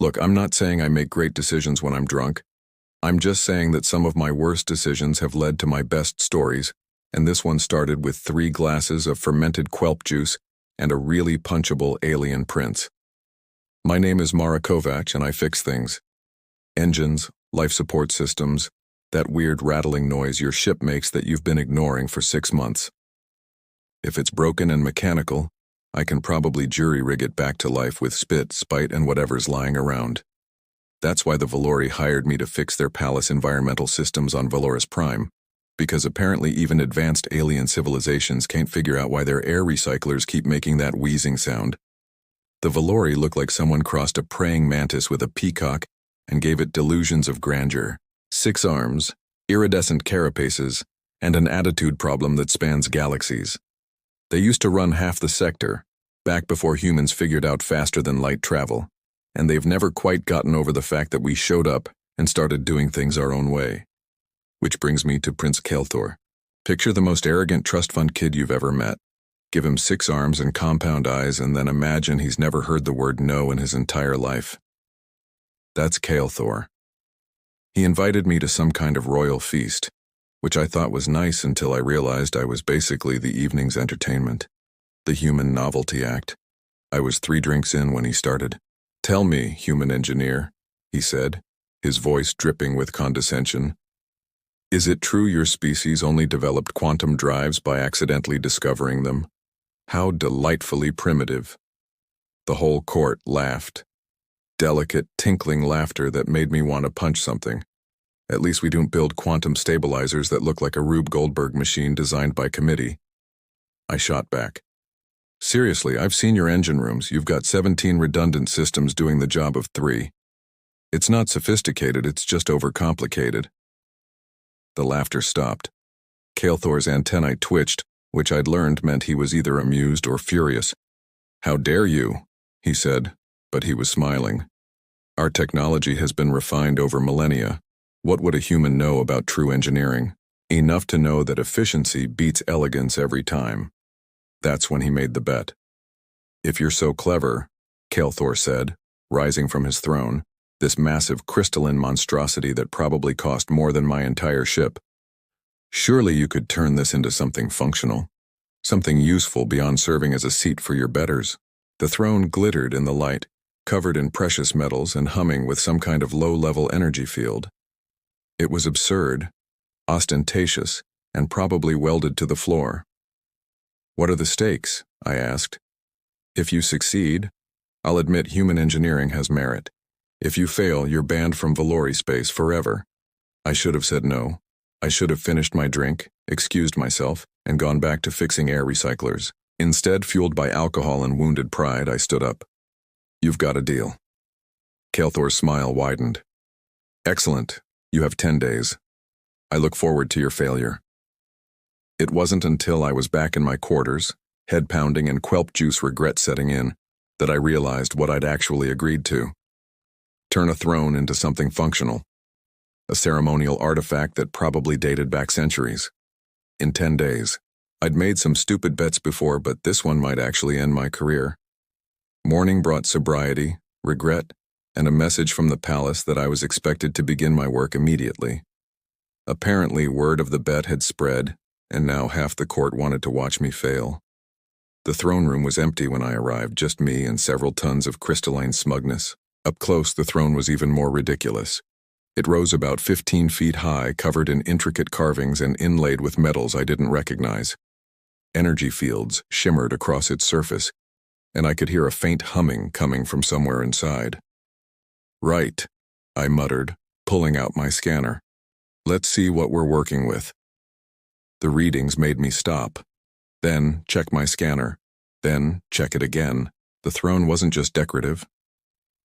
Look, I'm not saying I make great decisions when I'm drunk. I'm just saying that some of my worst decisions have led to my best stories, and this one started with 3 glasses of fermented kelp juice and a really punchable alien prince. My name is Mara Kovac, and I fix things. Engines, life support systems, that weird rattling noise your ship makes that you've been ignoring for 6 months. If it's broken and mechanical, I can probably jury-rig it back to life with spit, spite, and whatever's lying around. That's why the Valori hired me to fix their palace environmental systems on Valoris Prime, because apparently even advanced alien civilizations can't figure out why their air recyclers keep making that wheezing sound. The Valori look like someone crossed a praying mantis with a peacock and gave it delusions of grandeur, 6 arms, iridescent carapaces, and an attitude problem that spans galaxies. They used to run half the sector, back before humans figured out faster-than-light travel, and they've never quite gotten over the fact that we showed up and started doing things our own way. Which brings me to Prince Kael'thor. Picture the most arrogant trust fund kid you've ever met. Give him 6 arms and compound eyes, and then imagine he's never heard the word no in his entire life. That's Kael'thor. He invited me to some kind of royal feast, which I thought was nice until I realized I was basically the evening's entertainment. The human novelty act. I was 3 drinks in when he started. "Tell me, human engineer," he said, his voice dripping with condescension. "Is it true your species only developed quantum drives by accidentally discovering them? How delightfully primitive." The whole court laughed. Delicate, tinkling laughter that made me want to punch something. At least we don't build quantum stabilizers that look like a Rube Goldberg machine designed by committee. I shot back. "Seriously, I've seen your engine rooms. You've got 17 redundant systems doing the job of 3. It's not sophisticated, it's just overcomplicated." The laughter stopped. Kael'thor's antennae twitched, which I'd learned meant he was either amused or furious. "How dare you?" he said, but he was smiling. "Our technology has been refined over millennia. What would a human know about true engineering? Enough to know that efficiency beats elegance every time." That's when he made the bet. "If you're so clever," Kael'thor said, rising from his throne, this massive crystalline monstrosity that probably cost more than my entire ship, "surely you could turn this into something functional, something useful beyond serving as a seat for your betters." The throne glittered in the light, covered in precious metals and humming with some kind of low-level energy field. It was absurd, ostentatious, and probably welded to the floor. "What are the stakes?" I asked. "If you succeed, I'll admit human engineering has merit. If you fail, you're banned from Valori space forever." I should have said no. I should have finished my drink, excused myself, and gone back to fixing air recyclers. Instead, fueled by alcohol and wounded pride, I stood up. "You've got a deal." Kael'thor's smile widened. "Excellent. You have 10 days. I look forward to your failure." It wasn't until I was back in my quarters, head pounding and kelp juice regret setting in, that I realized what I'd actually agreed to. Turn a throne into something functional. A ceremonial artifact that probably dated back centuries. In 10 days. I'd made some stupid bets before, but this one might actually end my career. Morning brought sobriety, regret, and a message from the palace that I was expected to begin my work immediately. Apparently, word of the bet had spread, and now half the court wanted to watch me fail. The throne room was empty when I arrived, just me and several tons of crystalline smugness. Up close, the throne was even more ridiculous. It rose about 15 feet high, covered in intricate carvings and inlaid with metals I didn't recognize. Energy fields shimmered across its surface, and I could hear a faint humming coming from somewhere inside. "Right," I muttered, pulling out my scanner. "Let's see what we're working with." The readings made me stop. Then check my scanner. Then check it again. The throne wasn't just decorative.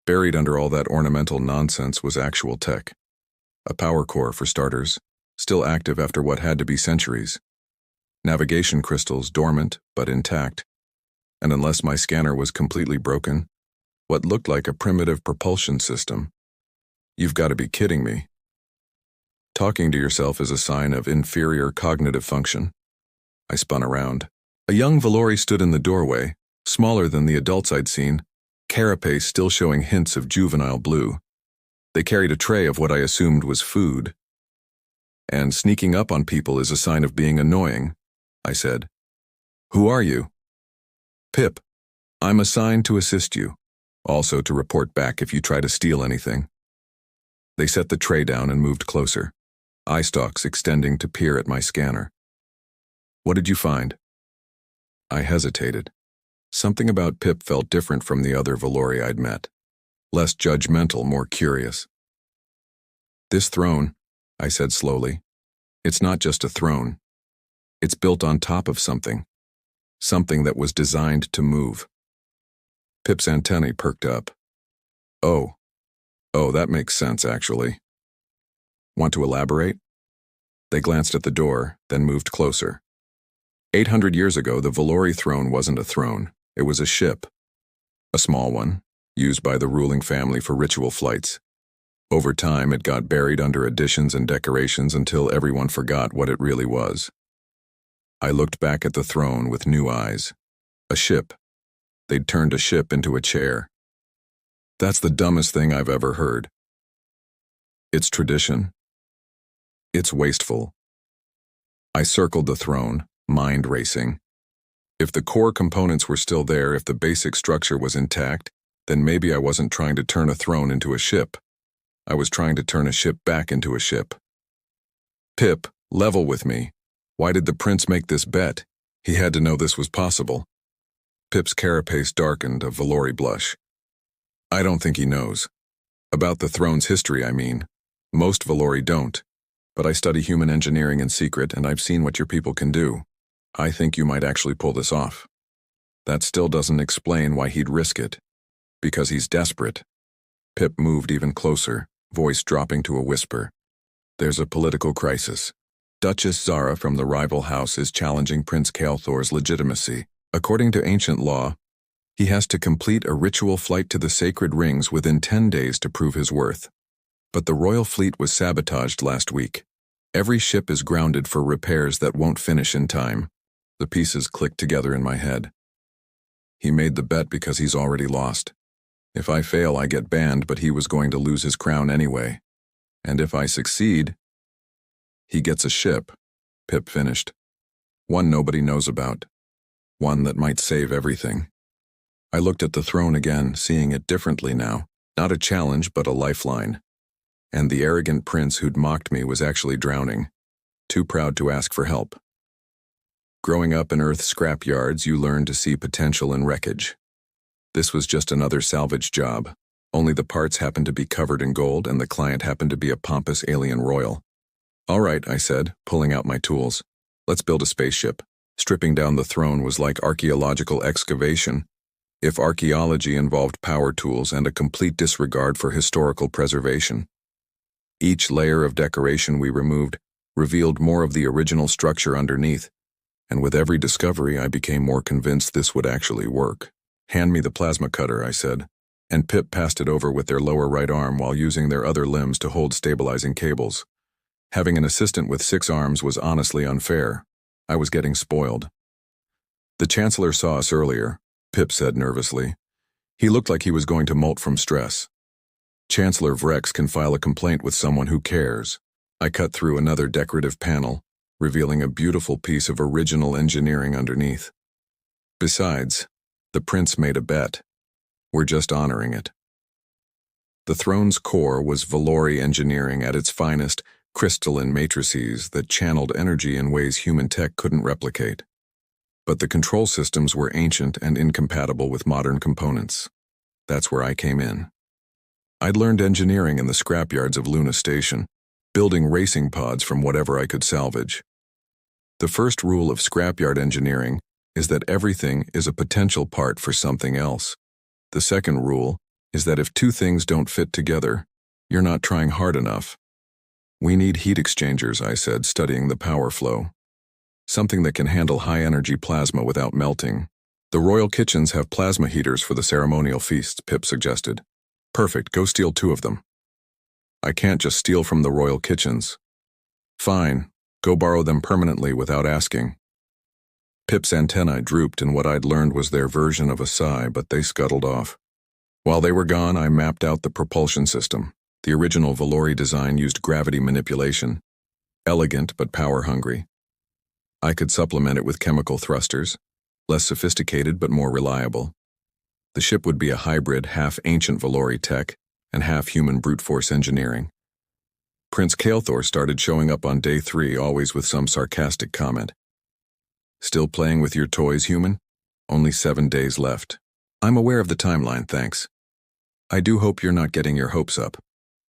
Buried under all that ornamental nonsense was actual tech. A power core, for starters, still active after what had to be centuries. Navigation crystals dormant but intact. And unless my scanner was completely broken, what looked like a primitive propulsion system. You've got to be kidding me. Talking to yourself is a sign of inferior cognitive function. I spun around. A young Valori stood in the doorway, smaller than the adults I'd seen, carapace still showing hints of juvenile blue. They carried a tray of what I assumed was food. And sneaking up on people is a sign of being annoying, I said. Who are you? Pip. I'm assigned to assist you, also to report back if you try to steal anything. They set the tray down and moved closer, eye stalks extending to peer at my scanner. What did you find? I hesitated. Something about Pip felt different from the other Valori I'd met. Less judgmental, more curious. This throne, I said slowly, it's not just a throne. It's built on top of something. Something that was designed to move. Pip's antennae perked up. Oh, that makes sense, actually. Want to elaborate? They glanced at the door, then moved closer. 800 years ago, the Valori throne wasn't a throne. It was a ship. A small one, used by the ruling family for ritual flights. Over time, it got buried under additions and decorations until everyone forgot what it really was. I looked back at the throne with new eyes. A ship. They'd turned a ship into a chair. That's the dumbest thing I've ever heard. It's tradition. It's wasteful. I circled the throne, mind racing. If the core components were still there, if the basic structure was intact, then maybe I wasn't trying to turn a throne into a ship. I was trying to turn a ship back into a ship. Pip, level with me. Why did the prince make this bet? He had to know this was possible. Pip's carapace darkened, a Valori blush. I don't think he knows. About the throne's history, I mean. Most Valori don't. But I study human engineering in secret, and I've seen what your people can do. I think you might actually pull this off. That still doesn't explain why he'd risk it. Because he's desperate. Pip moved even closer, voice dropping to a whisper. There's a political crisis. Duchess Zara from the rival house is challenging Prince Kael'thor's legitimacy. According to ancient law, he has to complete a ritual flight to the sacred rings within 10 days to prove his worth. But the royal fleet was sabotaged last week. Every ship is grounded for repairs that won't finish in time. The pieces clicked together in my head. He made the bet because he's already lost. If I fail, I get banned, but he was going to lose his crown anyway. And if I succeed, he gets a ship, Pip finished. One nobody knows about. One that might save everything. I looked at the throne again, seeing it differently now. Not a challenge, but a lifeline. And the arrogant prince who'd mocked me was actually drowning. Too proud to ask for help. Growing up in Earth's scrapyards, you learn to see potential in wreckage. This was just another salvage job. Only the parts happened to be covered in gold, and the client happened to be a pompous alien royal. All right, I said, pulling out my tools. Let's build a spaceship. Stripping down the throne was like archaeological excavation. If archaeology involved power tools and a complete disregard for historical preservation. Each layer of decoration we removed revealed more of the original structure underneath, and with every discovery I became more convinced this would actually work. Hand me the plasma cutter, I said, and Pip passed it over with their lower right arm while using their other limbs to hold stabilizing cables. Having an assistant with 6 arms was honestly unfair. I was getting spoiled. The Chancellor saw us earlier, Pip said nervously. He looked like he was going to molt from stress. Chancellor Vrex can file a complaint with someone who cares. I cut through another decorative panel, revealing a beautiful piece of original engineering underneath. Besides, the prince made a bet. We're just honoring it. The throne's core was Valori engineering at its finest, crystalline matrices that channeled energy in ways human tech couldn't replicate. But the control systems were ancient and incompatible with modern components. That's where I came in. I'd learned engineering in the scrapyards of Luna Station, building racing pods from whatever I could salvage. The first rule of scrapyard engineering is that everything is a potential part for something else. The second rule is that if 2 things don't fit together, you're not trying hard enough. We need heat exchangers, I said, studying the power flow. Something that can handle high-energy plasma without melting. The royal kitchens have plasma heaters for the ceremonial feasts, Pip suggested. Perfect, go steal 2 of them. I can't just steal from the royal kitchens. Fine, go borrow them permanently without asking. Pip's antennae drooped, and what I'd learned was their version of a sigh, but they scuttled off. While they were gone, I mapped out the propulsion system. The original Valori design used gravity manipulation. Elegant but power-hungry. I could supplement it with chemical thrusters, less sophisticated but more reliable. The ship would be a hybrid, half-ancient Valori tech and half-human brute force engineering. Prince Kael'thor started showing up on day 3, always with some sarcastic comment. "Still playing with your toys, human? Only 7 days left. I'm aware of the timeline, thanks. I do hope you're not getting your hopes up.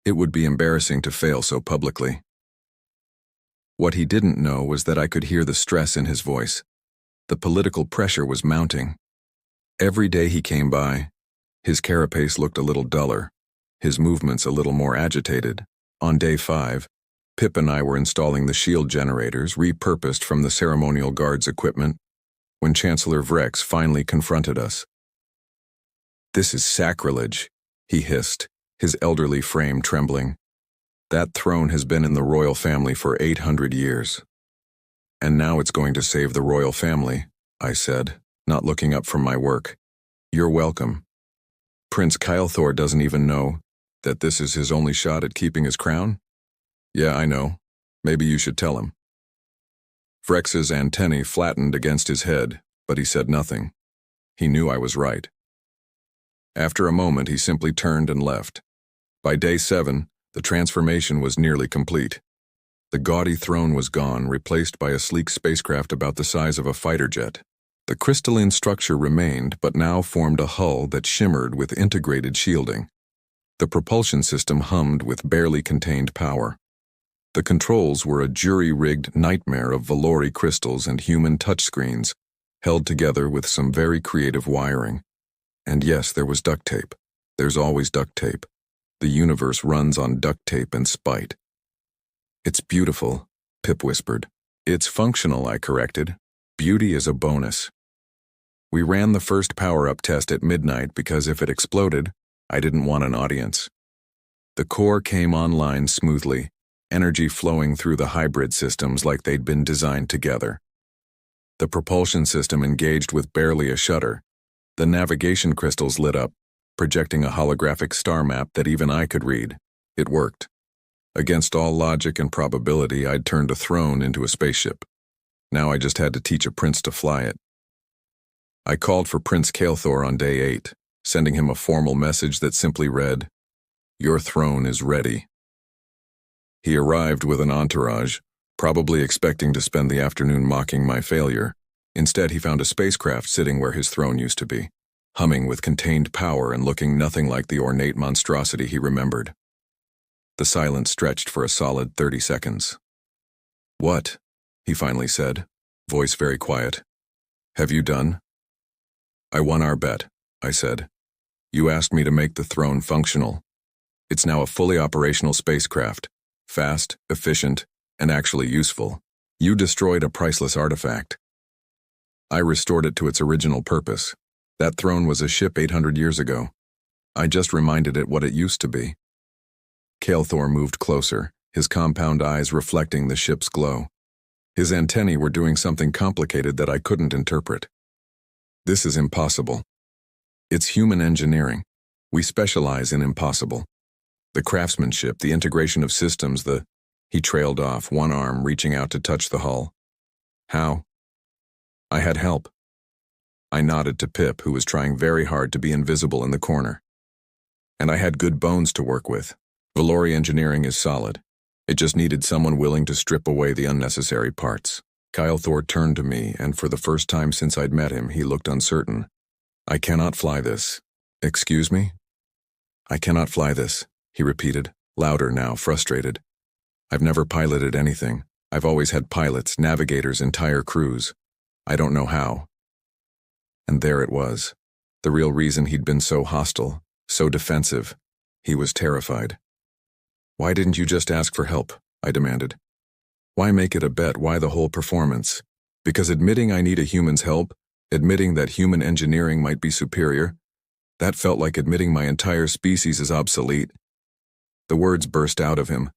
It would be embarrassing to fail so publicly." What he didn't know was that I could hear the stress in his voice. The political pressure was mounting. Every day he came by, his carapace looked a little duller, his movements a little more agitated. On day 5, Pip and I were installing the shield generators, repurposed from the ceremonial guard's equipment, when Chancellor Vrex finally confronted us. "This is sacrilege," he hissed, his elderly frame trembling. "That throne has been in the royal family for 800 years. And now it's going to save the royal family," I said, not looking up from my work. "You're welcome. Prince Kael'thor doesn't even know that this is his only shot at keeping his crown?" "Yeah, I know. Maybe you should tell him." Vrex's antennae flattened against his head, but he said nothing. He knew I was right. After a moment, he simply turned and left. By day 7, the transformation was nearly complete. The gaudy throne was gone, replaced by a sleek spacecraft about the size of a fighter jet. The crystalline structure remained, but now formed a hull that shimmered with integrated shielding. The propulsion system hummed with barely contained power. The controls were a jury-rigged nightmare of Valori crystals and human touchscreens, held together with some very creative wiring. And yes, there was duct tape. There's always duct tape. The universe runs on duct tape and spite. "It's beautiful," Pip whispered. "It's functional," I corrected. "Beauty is a bonus." We ran the first power-up test at midnight because if it exploded, I didn't want an audience. The core came online smoothly, energy flowing through the hybrid systems like they'd been designed together. The propulsion system engaged with barely a shudder. The navigation crystals lit up, projecting a holographic star map that even I could read. It worked. Against all logic and probability, I'd turned a throne into a spaceship. Now I just had to teach a prince to fly it. I called for Prince Kael'thor on day 8, sending him a formal message that simply read, "Your throne is ready." He arrived with an entourage, probably expecting to spend the afternoon mocking my failure. Instead, he found a spacecraft sitting where his throne used to be, humming with contained power and looking nothing like the ornate monstrosity he remembered. The silence stretched for a solid 30 seconds. "What?" he finally said, voice very quiet. "Have you done?" "I won our bet," I said. "You asked me to make the throne functional. It's now a fully operational spacecraft, fast, efficient, and actually useful. You destroyed a priceless artifact. I restored it to its original purpose. That throne was a ship 800 years ago. I just reminded it what it used to be." Kael'thor moved closer, his compound eyes reflecting the ship's glow. His antennae were doing something complicated that I couldn't interpret. "This is impossible. It's human engineering. We specialize in impossible. The craftsmanship, the integration of systems, He trailed off, one arm reaching out to touch the hull. "How?" "I had help." I nodded to Pip, who was trying very hard to be invisible in the corner. "And I had good bones to work with. Valori engineering is solid. It just needed someone willing to strip away the unnecessary parts." Kael'thor turned to me, and for the first time since I'd met him, he looked uncertain. "I cannot fly this." "Excuse me?" "I cannot fly this," he repeated, louder now, frustrated. "I've never piloted anything. I've always had pilots, navigators, entire crews. I don't know how." And there it was. The real reason he'd been so hostile, so defensive. He was terrified. "Why didn't you just ask for help?" I demanded. "Why make it a bet? Why the whole performance? Because admitting I need a human's help, admitting that human engineering might be superior, that felt like admitting my entire species is obsolete." The words burst out of him,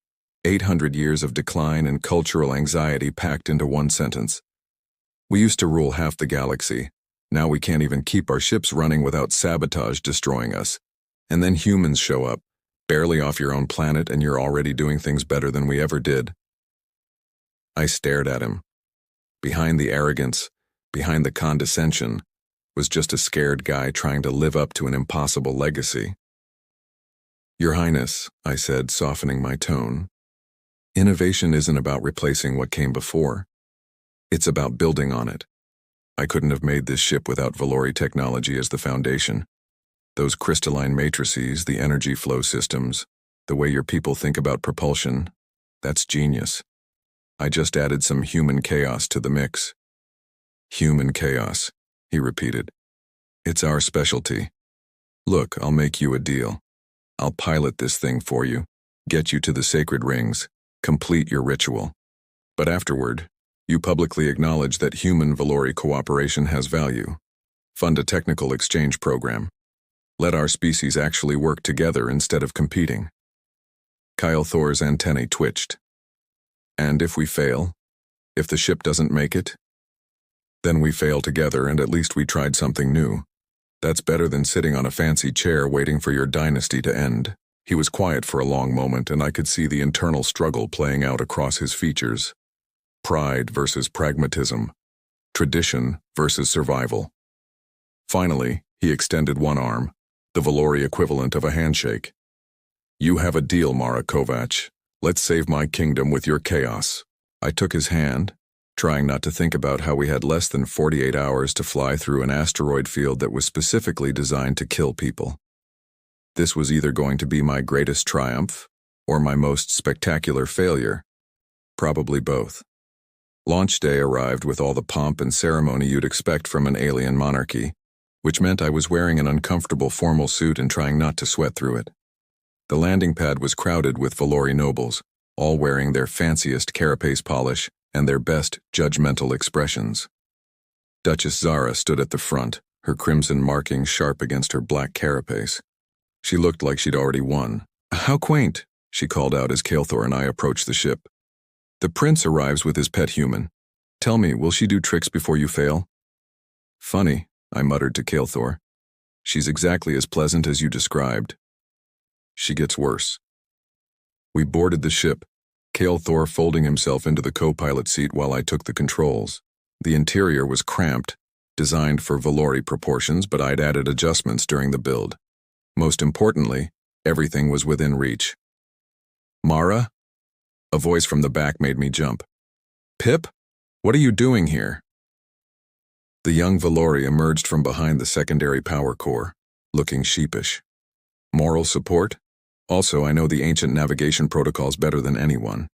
800 years of decline and cultural anxiety packed into one sentence. "We used to rule half the galaxy. Now we can't even keep our ships running without sabotage destroying us. And then humans show up, barely off your own planet, and you're already doing things better than we ever did. I stared at him. Behind the arrogance, behind the condescension, was just a scared guy trying to live up to an impossible legacy. Your Highness, I said, softening my tone, innovation isn't about replacing what came before. It's about building on it. I couldn't have made this ship without Valori technology as the foundation. Those crystalline matrices, the energy flow systems, the way your people think about propulsion, that's genius. I just added some human chaos to the mix. Human chaos, he repeated. It's our specialty. Look, I'll make you a deal. I'll pilot this thing for you, get you to the sacred rings, complete your ritual. But afterward, you publicly acknowledge that human-Valori cooperation has value. Fund a technical exchange program. Let our species actually work together instead of competing. Kyle Thor's antennae twitched. And if we fail? If the ship doesn't make it? Then we fail together, and at least we tried something new. That's better than sitting on a fancy chair waiting for your dynasty to end. He was quiet for a long moment, and I could see the internal struggle playing out across his features. Pride versus pragmatism. Tradition versus survival. Finally, he extended one arm, the Valori equivalent of a handshake. You have a deal, Mara Kovac. Let's save my kingdom with your chaos. I took his hand, trying not to think about how we had less than 48 hours to fly through an asteroid field that was specifically designed to kill people. This was either going to be my greatest triumph or my most spectacular failure. Probably both. Launch day arrived with all the pomp and ceremony you'd expect from an alien monarchy, which meant I was wearing an uncomfortable formal suit and trying not to sweat through it. The landing pad was crowded with Valori nobles, all wearing their fanciest carapace polish and their best judgmental expressions. Duchess Zara stood at the front, her crimson markings sharp against her black carapace. She looked like she'd already won. How quaint, she called out as Kael'thor and I approached the ship. The prince arrives with his pet human. Tell me, will she do tricks before you fail? Funny, I muttered to Kael'thor. She's exactly as pleasant as you described. She gets worse. We boarded the ship, Kael'thor folding himself into the co-pilot seat while I took the controls. The interior was cramped, designed for Valori proportions, but I'd added adjustments during the build. Most importantly, everything was within reach. Mara? A voice from the back made me jump. Pip? What are you doing here? The young Valori emerged from behind the secondary power core, looking sheepish. Moral support? Also, I know the ancient navigation protocols better than anyone.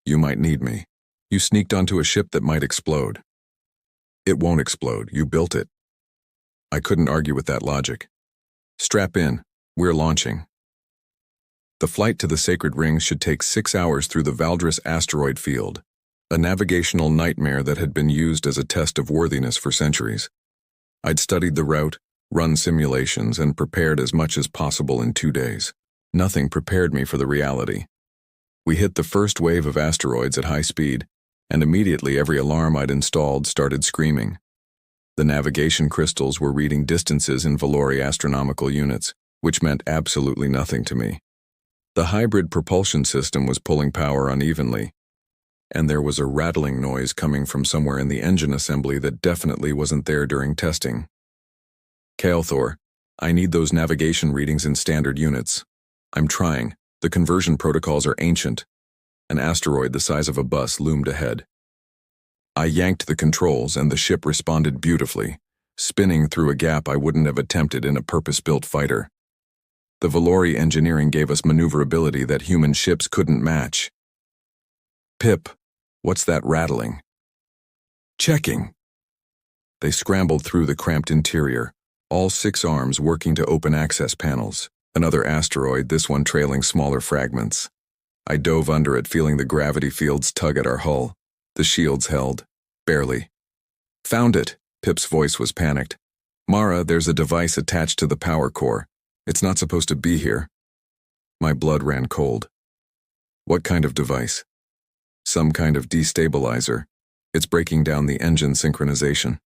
You might need me. You sneaked onto a ship that might explode. It won't explode. You built it. I couldn't argue with that logic. Strap in. We're launching. The flight to the sacred rings should take 6 hours through the Valdris asteroid field, a navigational nightmare that had been used as a test of worthiness for centuries. I'd studied the route, run simulations, and prepared as much as possible in 2 days. Nothing prepared me for the reality. We hit the first wave of asteroids at high speed, and immediately every alarm I'd installed started screaming. The navigation crystals were reading distances in Valori astronomical units, which meant absolutely nothing to me. The hybrid propulsion system was pulling power unevenly, and there was a rattling noise coming from somewhere in the engine assembly that definitely wasn't there during testing. Kael'thor, I need those navigation readings in standard units. I'm trying. The conversion protocols are ancient. An asteroid the size of a bus loomed ahead. I yanked the controls and the ship responded beautifully, spinning through a gap I wouldn't have attempted in a purpose-built fighter. The Valori engineering gave us maneuverability that human ships couldn't match. Pip, what's that rattling? Checking. They scrambled through the cramped interior, all 6 arms working to open access panels. Another asteroid, this one trailing smaller fragments. I dove under it, feeling the gravity fields tug at our hull. The shields held. Barely. Found it. Pip's voice was panicked. Mara, there's a device attached to the power core. It's not supposed to be here. My blood ran cold. What kind of device? Some kind of destabilizer. It's breaking down the engine synchronization.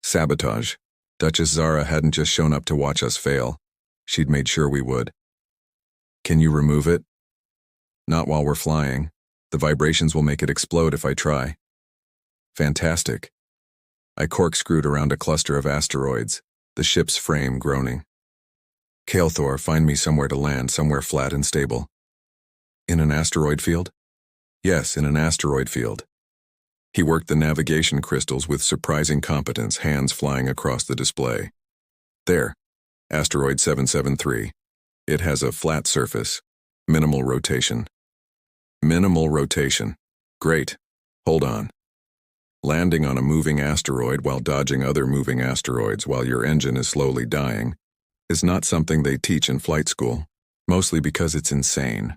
Sabotage. Duchess Zara hadn't just shown up to watch us fail. She'd made sure we would. Can you remove it? Not while we're flying. The vibrations will make it explode if I try. Fantastic. I corkscrewed around a cluster of asteroids, the ship's frame groaning. Kael'thor, find me somewhere to land, somewhere flat and stable. In an asteroid field? Yes, in an asteroid field. He worked the navigation crystals with surprising competence, hands flying across the display. There, asteroid 773. It has a flat surface, minimal rotation. Minimal rotation. Great. Hold on. Landing on a moving asteroid while dodging other moving asteroids while your engine is slowly dying is not something they teach in flight school, mostly because it's insane.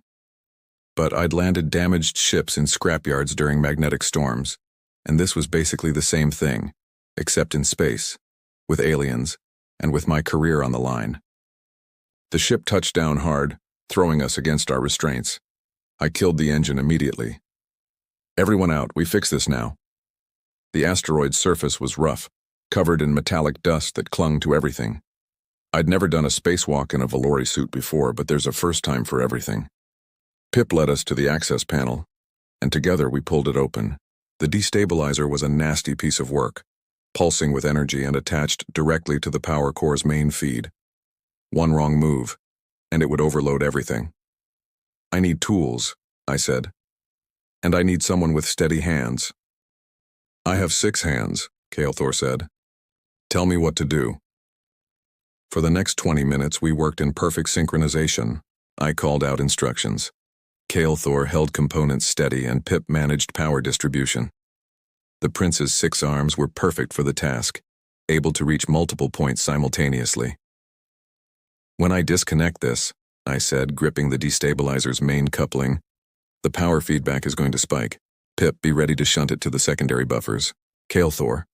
But I'd landed damaged ships in scrapyards during magnetic storms, and this was basically the same thing, except in space, with aliens, and with my career on the line. The ship touched down hard, throwing us against our restraints. I killed the engine immediately. Everyone out, we fix this now. The asteroid's surface was rough, covered in metallic dust that clung to everything. I'd never done a spacewalk in a Valori suit before, but there's a first time for everything. Pip led us to the access panel, and together we pulled it open. The destabilizer was a nasty piece of work, pulsing with energy and attached directly to the power core's main feed. One wrong move, and it would overload everything. I need tools, I said. And I need someone with steady hands. I have 6 hands, Kael'thor said. Tell me what to do. For the next 20 minutes we worked in perfect synchronization. I called out instructions. Kael'thor held components steady and Pip managed power distribution. The prince's 6 arms were perfect for the task, able to reach multiple points simultaneously. When I disconnect this, I said, gripping the destabilizer's main coupling, the power feedback is going to spike. Pip, be ready to shunt it to the secondary buffers. Kael'thor,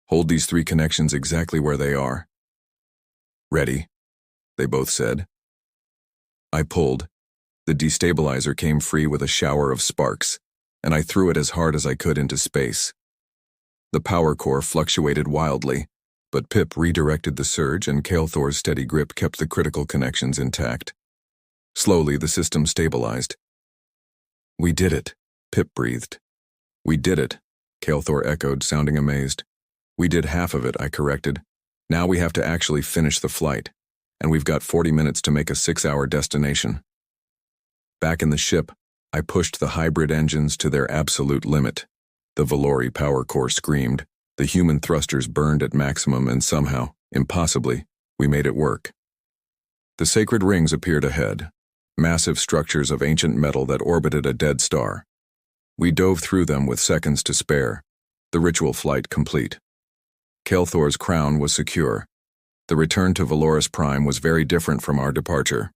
hold these 3 connections exactly where they are. Ready, they both said. I pulled. The destabilizer came free with a shower of sparks, and I threw it as hard as I could into space. The power core fluctuated wildly, but Pip redirected the surge and Kael'thor's steady grip kept the critical connections intact. Slowly, the system stabilized. We did it, Pip breathed. We did it, Kael'thor echoed, sounding amazed. We did half of it, I corrected. Now we have to actually finish the flight, and we've got 40 minutes to make a 6-hour destination. Back in the ship, I pushed the hybrid engines to their absolute limit. The Valori power core screamed, the human thrusters burned at maximum, and somehow, impossibly, we made it work. The sacred rings appeared ahead, massive structures of ancient metal that orbited a dead star. We dove through them with seconds to spare, the ritual flight complete. Kael'thor's crown was secure. The return to Valoris Prime was very different from our departure.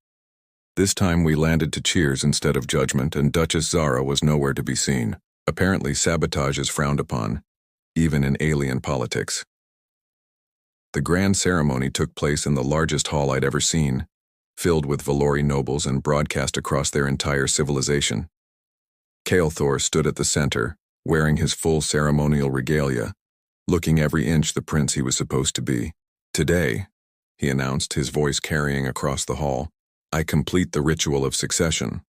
This time we landed to cheers instead of judgment, and Duchess Zara was nowhere to be seen. Apparently sabotage is frowned upon, even in alien politics. The grand ceremony took place in the largest hall I'd ever seen, filled with Valori nobles and broadcast across their entire civilization. Kael'thor stood at the center, wearing his full ceremonial regalia, looking every inch the prince he was supposed to be. Today, he announced, his voice carrying across the hall, I complete the ritual of succession.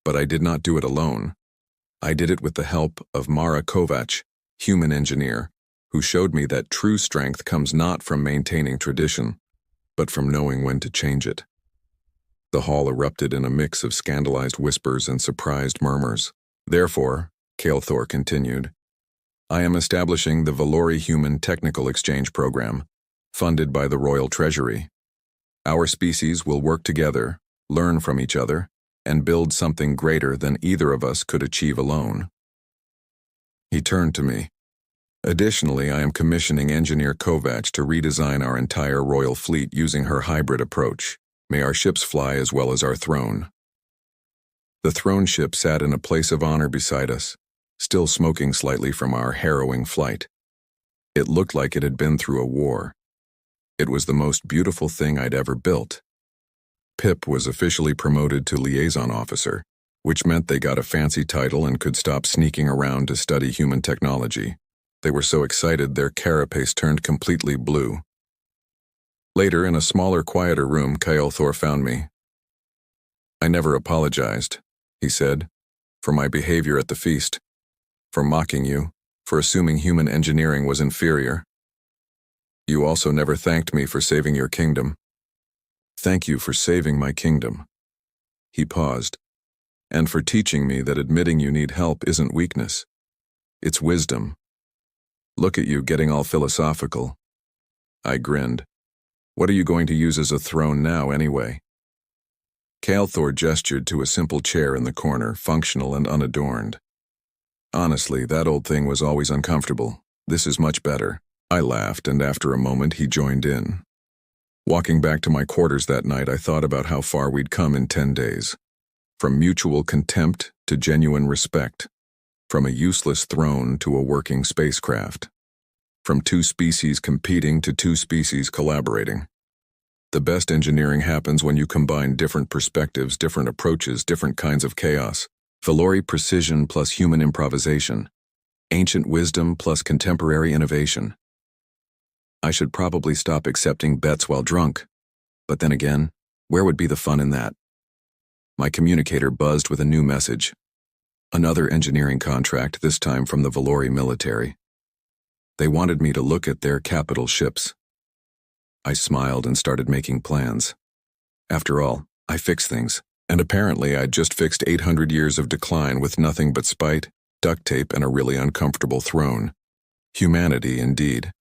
But I did not do it alone. I did it with the help of Mara Kovac, human engineer, who showed me that true strength comes not from maintaining tradition, but from knowing when to change it. The hall erupted in a mix of scandalized whispers and surprised murmurs. Therefore, Kael'thor continued, I am establishing the Valori Human Technical Exchange Program, funded by the Royal Treasury. Our species will work together, learn from each other, and build something greater than either of us could achieve alone. He turned to me. Additionally, I am commissioning Engineer Kovac to redesign our entire royal fleet using her hybrid approach. May our ships fly as well as our throne. The throne ship sat in a place of honor beside us, still smoking slightly from our harrowing flight. It looked like it had been through a war. It was the most beautiful thing I'd ever built. Pip was officially promoted to liaison officer, which meant they got a fancy title and could stop sneaking around to study human technology. They were so excited their carapace turned completely blue. Later, in a smaller, quieter room, Thor found me. "I never apologized," he said, "for my behavior at the feast, for mocking you, for assuming human engineering was inferior. You also never thanked me for saving your kingdom. Thank you for saving my kingdom." He paused. "And for teaching me that admitting you need help isn't weakness. It's wisdom. Look at you getting all philosophical." I grinned. "What are you going to use as a throne now, anyway?" Thor gestured to a simple chair in the corner, functional and unadorned. "Honestly, that old thing was always uncomfortable. This is much better." I laughed, and after a moment he joined in. Walking back to my quarters that night, I thought about how far we'd come in 10 days. From mutual contempt to genuine respect. From a useless throne to a working spacecraft. From two species competing to two species collaborating. The best engineering happens when you combine different perspectives, different approaches, different kinds of chaos. Valori precision plus human improvisation. Ancient wisdom plus contemporary innovation. I should probably stop accepting bets while drunk. But then again, where would be the fun in that? My communicator buzzed with a new message. Another engineering contract, this time from the Valori military. They wanted me to look at their capital ships. I smiled and started making plans. After all, I fix things, and apparently I'd just fixed 800 years of decline with nothing but spite, duct tape, and a really uncomfortable throne. Humanity, indeed.